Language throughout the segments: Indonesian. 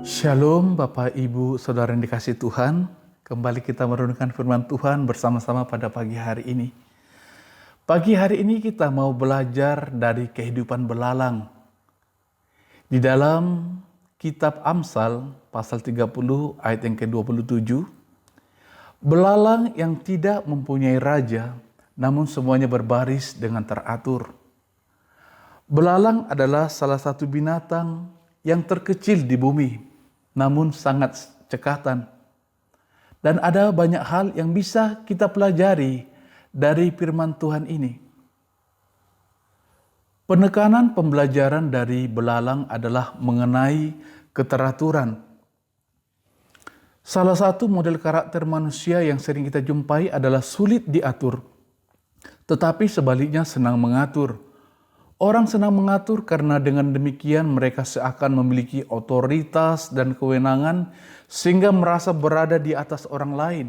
Shalom Bapak Ibu Saudara yang dikasihi Tuhan. Kembali kita merenungkan firman Tuhan bersama-sama pada pagi hari ini. Pagi hari ini kita mau belajar dari kehidupan belalang. Di dalam kitab Amsal pasal 30 ayat yang ke-27, belalang yang tidak mempunyai raja, namun semuanya berbaris dengan teratur. Belalang adalah salah satu binatang yang terkecil di bumi, namun sangat cekatan. Dan ada banyak hal yang bisa kita pelajari dari firman Tuhan ini. Penekanan pembelajaran dari belalang adalah mengenai keteraturan. Salah satu model karakter manusia yang sering kita jumpai adalah sulit diatur, tetapi sebaliknya senang mengatur. Orang senang mengatur karena dengan demikian mereka seakan memiliki otoritas dan kewenangan sehingga merasa berada di atas orang lain.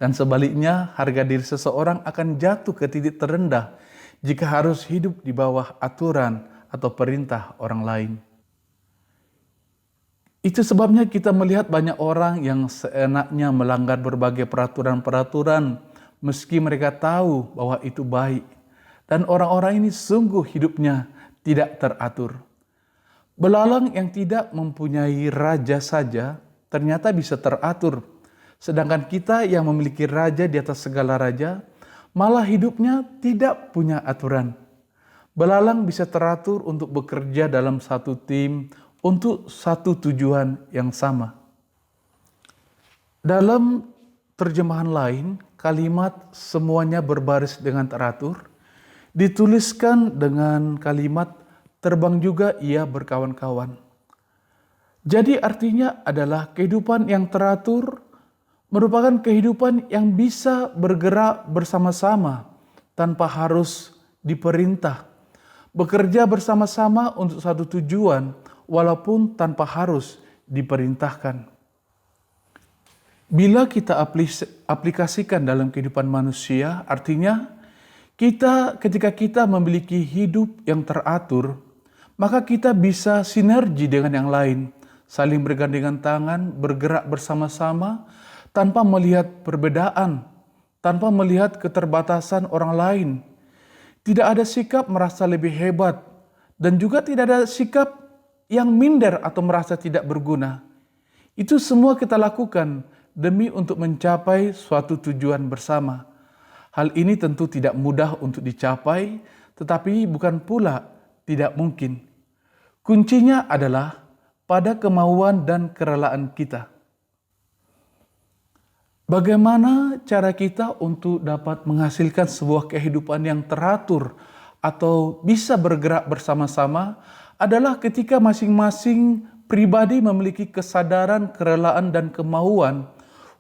Dan sebaliknya harga diri seseorang akan jatuh ke titik terendah jika harus hidup di bawah aturan atau perintah orang lain. Itu sebabnya kita melihat banyak orang yang seenaknya melanggar berbagai peraturan-peraturan meski mereka tahu bahwa itu baik. Dan orang-orang ini sungguh hidupnya tidak teratur. Belalang yang tidak mempunyai raja saja ternyata bisa teratur. Sedangkan kita yang memiliki raja di atas segala raja, malah hidupnya tidak punya aturan. Belalang bisa teratur untuk bekerja dalam satu tim untuk satu tujuan yang sama. Dalam terjemahan lain, kalimat semuanya berbaris dengan teratur dituliskan dengan kalimat terbang juga ia berkawan-kawan. Jadi artinya adalah kehidupan yang teratur merupakan kehidupan yang bisa bergerak bersama-sama tanpa harus diperintah. Bekerja bersama-sama untuk satu tujuan walaupun tanpa harus diperintahkan. Bila kita aplikasikan dalam kehidupan manusia, artinya ketika kita memiliki hidup yang teratur, maka kita bisa sinergi dengan yang lain, saling bergandengan tangan, bergerak bersama-sama, tanpa melihat perbedaan, tanpa melihat keterbatasan orang lain. Tidak ada sikap merasa lebih hebat, dan juga tidak ada sikap yang minder atau merasa tidak berguna. Itu semua kita lakukan demi untuk mencapai suatu tujuan bersama. Hal ini tentu tidak mudah untuk dicapai, tetapi bukan pula tidak mungkin. Kuncinya adalah pada kemauan dan kerelaan kita. Bagaimana cara kita untuk dapat menghasilkan sebuah kehidupan yang teratur atau bisa bergerak bersama-sama adalah ketika masing-masing pribadi memiliki kesadaran, kerelaan, dan kemauan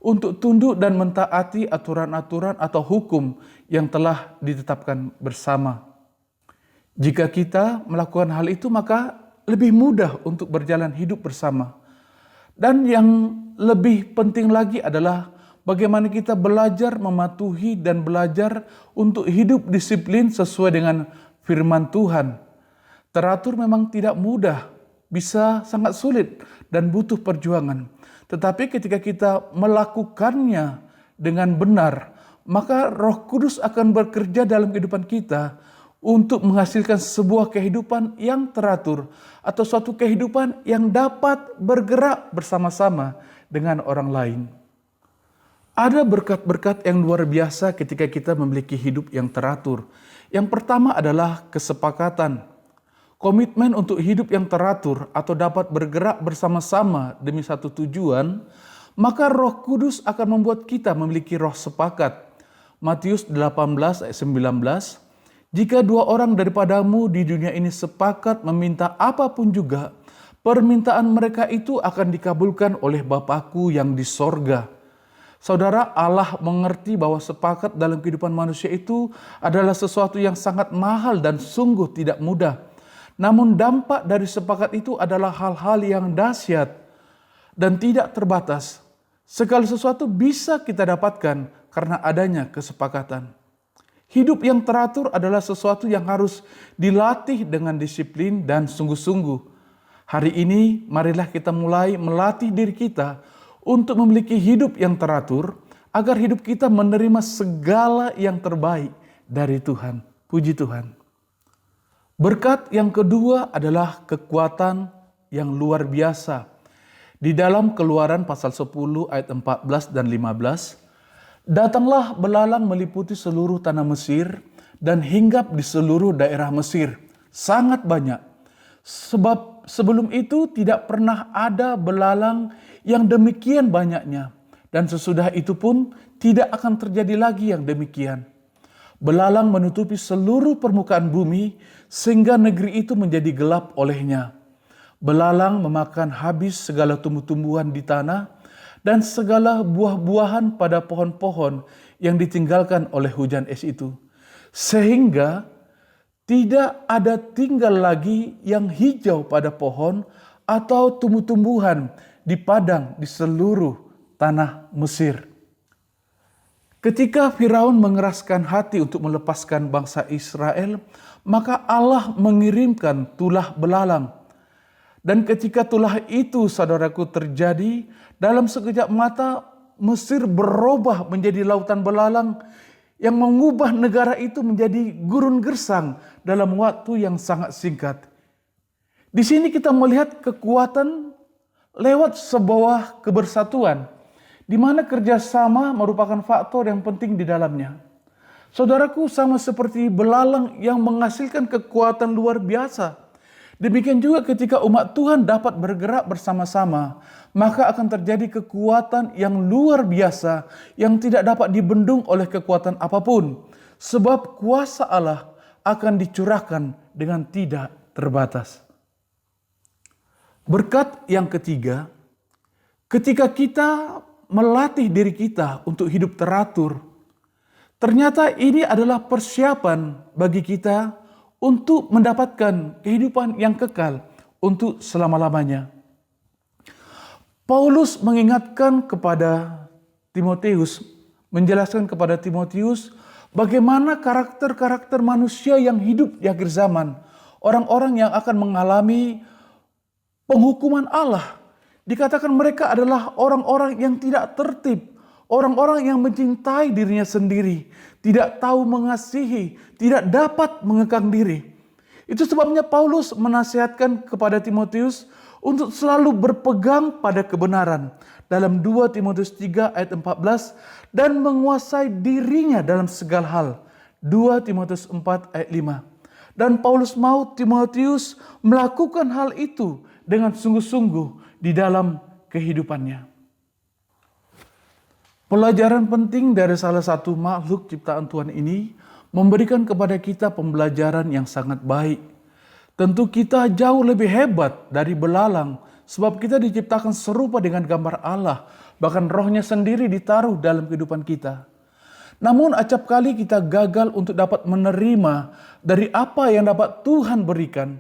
untuk tunduk dan mentaati aturan-aturan atau hukum yang telah ditetapkan bersama. Jika kita melakukan hal itu, maka lebih mudah untuk berjalan hidup bersama. Dan yang lebih penting lagi adalah bagaimana kita belajar mematuhi dan belajar untuk hidup disiplin sesuai dengan firman Tuhan. Teratur memang tidak mudah, bisa sangat sulit dan butuh perjuangan. Tetapi ketika kita melakukannya dengan benar, maka Roh Kudus akan bekerja dalam kehidupan kita untuk menghasilkan sebuah kehidupan yang teratur atau suatu kehidupan yang dapat bergerak bersama-sama dengan orang lain. Ada berkat-berkat yang luar biasa ketika kita memiliki hidup yang teratur. Yang pertama adalah kesepakatan. Komitmen untuk hidup yang teratur atau dapat bergerak bersama-sama demi satu tujuan, maka Roh Kudus akan membuat kita memiliki roh sepakat. Matius 18 ayat 19, jika dua orang daripadamu di dunia ini sepakat meminta apapun juga, permintaan mereka itu akan dikabulkan oleh Bapa-Ku yang di sorga. Saudara, Allah mengerti bahwa sepakat dalam kehidupan manusia itu adalah sesuatu yang sangat mahal dan sungguh tidak mudah. Namun dampak dari sepakat itu adalah hal-hal yang dahsyat dan tidak terbatas. Segala sesuatu bisa kita dapatkan karena adanya kesepakatan. Hidup yang teratur adalah sesuatu yang harus dilatih dengan disiplin dan sungguh-sungguh. Hari ini marilah kita mulai melatih diri kita untuk memiliki hidup yang teratur, agar hidup kita menerima segala yang terbaik dari Tuhan. Puji Tuhan. Berkat yang kedua adalah kekuatan yang luar biasa. Di dalam Keluaran pasal 10 ayat 14 dan 15, datanglah belalang meliputi seluruh tanah Mesir dan hinggap di seluruh daerah Mesir. Sangat banyak. Sebab sebelum itu tidak pernah ada belalang yang demikian banyaknya. Dan sesudah itu pun tidak akan terjadi lagi yang demikian. Belalang menutupi seluruh permukaan bumi sehingga negeri itu menjadi gelap olehnya. Belalang memakan habis segala tumbuh-tumbuhan di tanah dan segala buah-buahan pada pohon-pohon yang ditinggalkan oleh hujan es itu. Sehingga tidak ada tinggal lagi yang hijau pada pohon atau tumbuh-tumbuhan di padang di seluruh tanah Mesir. Ketika Firaun mengeraskan hati untuk melepaskan bangsa Israel, maka Allah mengirimkan tulah belalang. Dan ketika tulah itu, saudaraku, terjadi, dalam sekejap mata Mesir berubah menjadi lautan belalang yang mengubah negara itu menjadi gurun gersang dalam waktu yang sangat singkat. Di sini kita melihat kekuatan lewat sebuah kebersatuan, di mana kerjasama merupakan faktor yang penting di dalamnya. Saudaraku, sama seperti belalang yang menghasilkan kekuatan luar biasa, demikian juga ketika umat Tuhan dapat bergerak bersama-sama, maka akan terjadi kekuatan yang luar biasa yang tidak dapat dibendung oleh kekuatan apapun. Sebab kuasa Allah akan dicurahkan dengan tidak terbatas. Berkat yang ketiga, ketika kita melatih diri kita untuk hidup teratur, ternyata ini adalah persiapan bagi kita untuk mendapatkan kehidupan yang kekal untuk selama-lamanya. Paulus mengingatkan kepada Timotius, menjelaskan kepada Timotius bagaimana karakter-karakter manusia yang hidup di akhir zaman, orang-orang yang akan mengalami penghukuman Allah. Dikatakan mereka adalah orang-orang yang tidak tertib, orang-orang yang mencintai dirinya sendiri, tidak tahu mengasihi, tidak dapat mengekang diri. Itu sebabnya Paulus menasihatkan kepada Timotius untuk selalu berpegang pada kebenaran. Dalam 2 Timotius 3 ayat 14, dan menguasai dirinya dalam segala hal. 2 Timotius 4 ayat 5. Dan Paulus mau Timotius melakukan hal itu dengan sungguh-sungguh di dalam kehidupannya. Pelajaran penting dari salah satu makhluk ciptaan Tuhan ini memberikan kepada kita pembelajaran yang sangat baik. Tentu kita jauh lebih hebat dari belalang, sebab kita diciptakan serupa dengan gambar Allah, bahkan rohnya sendiri ditaruh dalam kehidupan kita. Namun acap kali kita gagal untuk dapat menerima dari apa yang dapat Tuhan berikan.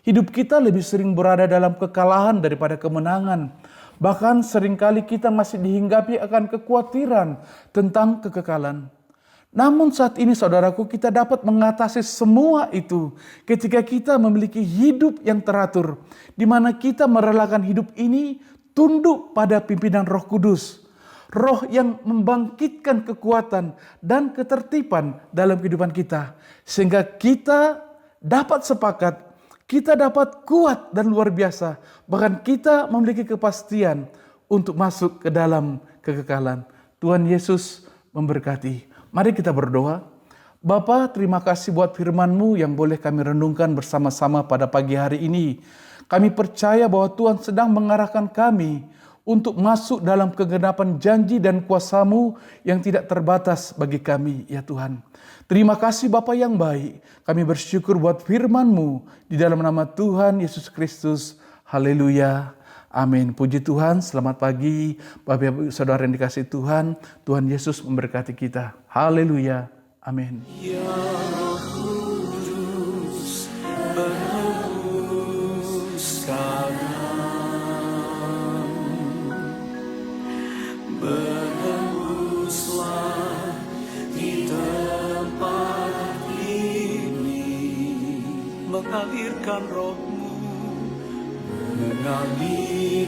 Hidup kita lebih sering berada dalam kekalahan daripada kemenangan. Bahkan seringkali kita masih dihinggapi akan kekhawatiran tentang kekekalan. Namun saat ini saudaraku, kita dapat mengatasi semua itu ketika kita memiliki hidup yang teratur, di mana kita merelakan hidup ini tunduk pada pimpinan Roh Kudus. Roh yang membangkitkan kekuatan dan ketertiban dalam kehidupan kita. Sehingga kita dapat sepakat, kita dapat kuat dan luar biasa. Bahkan kita memiliki kepastian untuk masuk ke dalam kekekalan. Tuhan Yesus memberkati. Mari kita berdoa. Bapa, terima kasih buat firman-Mu yang boleh kami renungkan bersama-sama pada pagi hari ini. Kami percaya bahwa Tuhan sedang mengarahkan kami untuk masuk dalam kegenapan janji dan kuasa-Mu yang tidak terbatas bagi kami, ya Tuhan. Terima kasih Bapa yang baik. Kami bersyukur buat firman-Mu di dalam nama Tuhan Yesus Kristus. Haleluya. Amin. Puji Tuhan. Selamat pagi Bapak Ibu Saudara yang dikasihi Tuhan. Tuhan Yesus memberkati kita. Haleluya. Amin. Ya Roh Kudus, berhembus sekarang, berhembuslah di tempat ini, mengalirkan Roh-Mu, mengalihkan